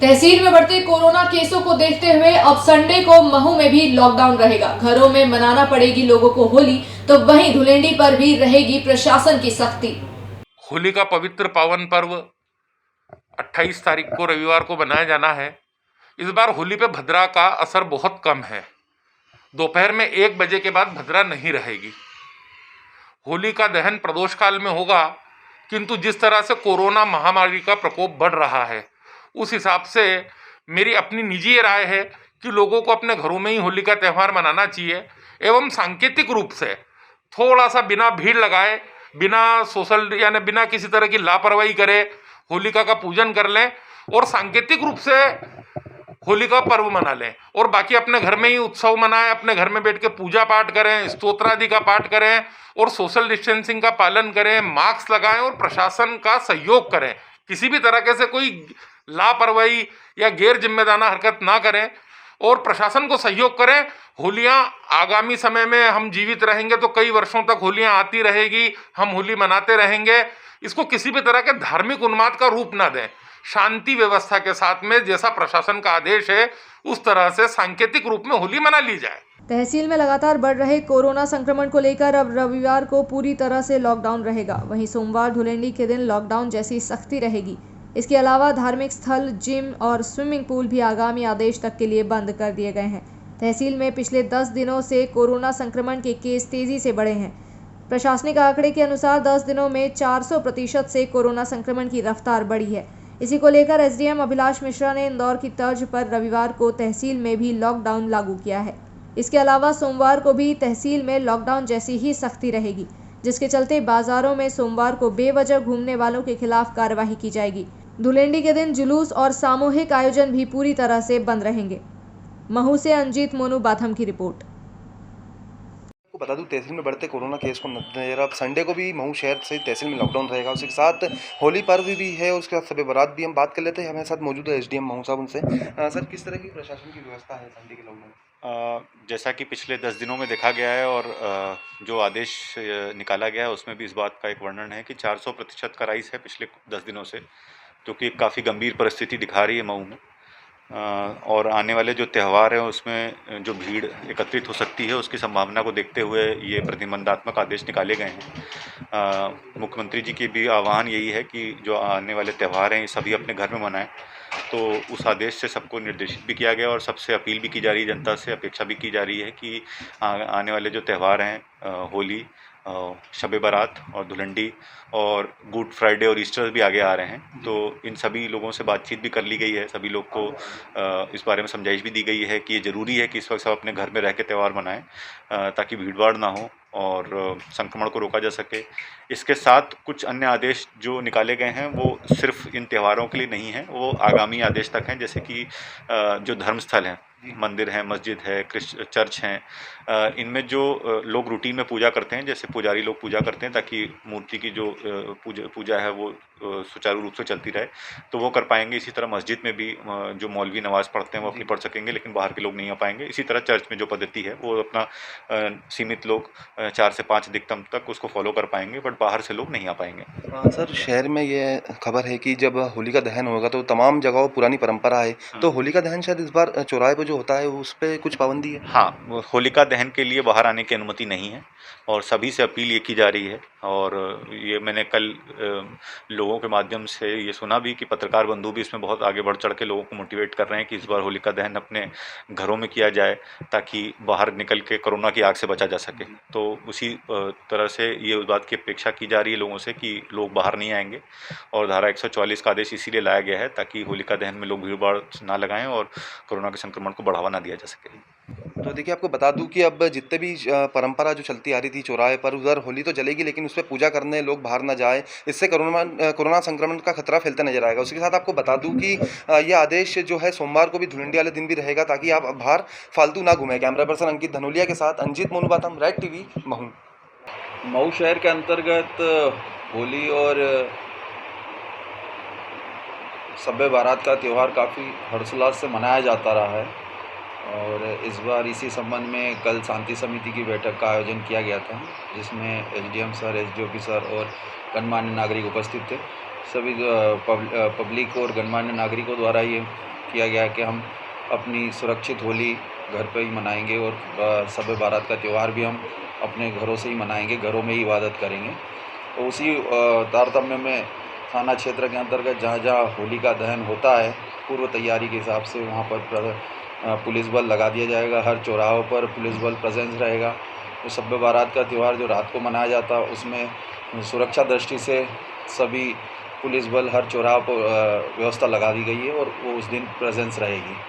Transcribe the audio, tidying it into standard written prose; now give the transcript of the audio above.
तहसील में बढ़ते कोरोना केसों को देखते हुए अब संडे को महू में भी लॉकडाउन रहेगा। घरों में मनाना पड़ेगी लोगों को होली, तो वहीं धुलेंडी पर भी रहेगी प्रशासन की सख्ती। होली का पवित्र पावन पर्व 28 तारीख को रविवार को मनाया जाना है। इस बार होली पे भद्रा का असर बहुत कम है। दोपहर में 1 बजे के बाद भद्रा नहीं रहेगी। होली का दहन प्रदोष काल में होगा, किंतु जिस तरह से कोरोना महामारी का प्रकोप बढ़ रहा है उस हिसाब से मेरी अपनी निजी राय है कि लोगों को अपने घरों में ही होली का त्यौहार मनाना चाहिए एवं सांकेतिक रूप से थोड़ा सा बिना भीड़ लगाए, बिना सोशल यानी बिना किसी तरह की लापरवाही करे होलिका का पूजन कर लें और सांकेतिक रूप से होली का पर्व मना लें और बाकी अपने घर में ही उत्सव मनाएं, अपने घर में बैठ के पूजा पाठ करें, स्तोत्र आदि का पाठ करें और सोशल डिस्टेंसिंग का पालन करें, मास्क लगाएं और प्रशासन का सहयोग करें। किसी भी तरह से कोई लापरवाही या गैर जिम्मेदाराना हरकत ना करें और प्रशासन को सहयोग करें। होलियां आगामी समय में हम जीवित रहेंगे तो कई वर्षों तक होलियां आती रहेगी, हम होली मनाते रहेंगे। इसको किसी भी तरह के धार्मिक उन्माद का रूप ना दें। शांति व्यवस्था के साथ में जैसा प्रशासन का आदेश है उस तरह से सांकेतिक रूप में होली मना ली जाए। तहसील में लगातार बढ़ रहे कोरोना संक्रमण को लेकर अब रविवार को पूरी तरह से लॉकडाउन रहेगा। वहीं सोमवार धुलेंडी के दिन लॉकडाउन जैसी सख्ती रहेगी। इसके अलावा धार्मिक स्थल, जिम और स्विमिंग पूल भी आगामी आदेश तक के लिए बंद कर दिए गए हैं। तहसील में पिछले 10 दिनों से कोरोना संक्रमण के केस तेजी से बढ़े हैं। प्रशासनिक आंकड़े के अनुसार 10 दिनों में 400% से कोरोना संक्रमण की रफ्तार बढ़ी है। इसी को लेकर एसडीएम अभिलाष मिश्रा ने इंदौर की तर्ज पर रविवार को तहसील में भी लॉकडाउन लागू किया है। इसके अलावा सोमवार को भी तहसील में लॉकडाउन जैसी ही सख्ती रहेगी, जिसके चलते बाजारों में सोमवार को बेवजह घूमने वालों के खिलाफ कार्रवाई की जाएगी। धुलेंडी के दिन जुलूस और सामूहिक आयोजन भी पूरी तरह से बंद रहेंगे। महू से अंजीत मोनू बाथम की रिपोर्ट। आपको बता दूं, तहसील में बढ़ते कोरोना केस को मद्देनजर अब संडे को भी महू शहर से तहसील में लॉकडाउन रहेगा। उसके साथ होली पर्व भी है, उसके साथ शब बारात भी। हम बात कर लेते हैं, हमारे साथ मौजूद है एसडीएम महू साहब। उनसे सर, किस तरह की प्रशासन की व्यवस्था है संडे के लॉकडाउन? जैसा कि पिछले 10 दिनों में देखा गया है और जो आदेश निकाला गया है उसमें भी इस बात का एक वर्णन है कि 400% का राइस है पिछले 10 दिनों से, जो कि काफ़ी गंभीर परिस्थिति दिखा रही है मऊ में। और आने वाले जो त्यौहार हैं उसमें जो भीड़ एकत्रित हो सकती है उसकी संभावना को देखते हुए ये प्रतिबंधात्मक आदेश निकाले गए हैं। मुख्यमंत्री जी की भी आह्वान यही है कि जो आने वाले त्यौहार हैं ये सभी अपने घर में मनाएं। तो उस आदेश से सबको निर्देशित भी किया गया और सबसे अपील भी की जा रही है, जनता से अपेक्षा भी की जा रही है कि आने वाले जो त्यौहार हैं होली, शब बारात और धुलंडी और गुड फ्राइडे और ईस्टर भी आगे आ रहे हैं, तो इन सभी लोगों से बातचीत भी कर ली गई है। सभी लोग को इस बारे में समझाइश भी दी गई है कि ये ज़रूरी है कि इस वक्त सब अपने घर में रह के त्यौहार मनाएं ताकि भीड़भाड़ ना हो और संक्रमण को रोका जा सके। इसके साथ कुछ अन्य आदेश जो निकाले गए हैं वो सिर्फ इन त्योहारों के लिए नहीं हैं, वो आगामी आदेश तक हैं। जैसे कि जो धर्मस्थल हैं, मंदिर हैं, मस्जिद है, चर्च हैं, इनमें जो लोग रूटीन में पूजा करते हैं, जैसे पुजारी लोग पूजा करते हैं ताकि मूर्ति की जो पूजा है वो सुचारू रूप से चलती रहे, तो वो कर पाएंगे। इसी तरह मस्जिद में भी जो मौलवी नमाज़ पढ़ते हैं वो अपनी पढ़ सकेंगे, लेकिन बाहर के लोग नहीं आ पाएंगे। इसी तरह चर्च में जो पद्धति है वो अपना सीमित लोग 4 से 5 अधिकतम तक उसको फॉलो कर पाएंगे, बट बाहर से लोग नहीं आ पाएंगे। सर, शहर में ये खबर है कि जब होलिका दहन होगा तो तमाम जगहों पुरानी परंपरा है, तो होलिका दहन शायद इस बार चौराहे पर जो होता है उस पर कुछ पाबंदी है? हाँ, होलिका दहन के लिए बाहर आने की अनुमति नहीं है और सभी से अपील ये की जा रही है। और ये मैंने कल लोगों के माध्यम से ये सुना भी कि पत्रकार बंधु भी इसमें बहुत आगे बढ़ चढ़ के लोगों को मोटिवेट कर रहे हैं कि इस बार होलिका दहन अपने घरों में किया जाए ताकि बाहर निकल के कोरोना की आग से बचा जा सके। तो उसी तरह से ये उस बात की अपेक्षा की जा रही है लोगों से कि लोग बाहर नहीं आएंगे और धारा 144 का आदेश इसीलिए लाया गया है ताकि होलिका दहन में लोग भीड़-भाड़ ना लगाएं और कोरोना के संक्रमण को बढ़ावा ना दिया जा सके। तो देखिए, आपको बता दूं कि अब जितने भी परंपरा जो चलती आ रही थी चौराहे पर, उधर होली तो जलेगी लेकिन उस पर पूजा करने लोग बाहर ना जाए, इससे कोरोना संक्रमण का खतरा फैलता नजर आएगा। उसके साथ आपको बता दूं कि ये आदेश जो है सोमवार को भी धुलंडी वाले दिन भी रहेगा ताकि आप बाहर फालतू ना घूमें। कैमरा पर्सन अंकित धनोलिया के साथ अंजीत मोनू बाथम, रेड टीवी, महू। मऊ शहर के अंतर्गत होली और शब बारात का त्यौहार काफ़ी हर्षोल्लास से मनाया जाता रहा है और इस बार इसी संबंध में कल शांति समिति की बैठक का आयोजन किया गया था, जिसमें एसडीएम सर, एसडीओपी सर और गणमान्य नागरिक उपस्थित थे। सभी पब्लिक और गणमान्य नागरिकों द्वारा ये किया गया है कि हम अपनी सुरक्षित होली घर पर ही मनाएंगे और शब बारात का त्यौहार भी हम अपने घरों से ही मनाएंगे, घरों में ही इबादत करेंगे। तो उसी तारतम्य में थाना क्षेत्र के अंतर्गत जहाँ जहाँ होली का दहन होता है, पूर्व तैयारी के हिसाब से वहाँ पर पुलिस बल लगा दिया जाएगा। हर चौराहों पर पुलिस बल प्रेजेंस रहेगा। तो शब बारात का त्यौहार जो रात को मनाया जाता है उसमें सुरक्षा दृष्टि से सभी पुलिस बल हर चौराहे पर व्यवस्था लगा दी गई है और वो उस दिन प्रेजेंस रहेगी।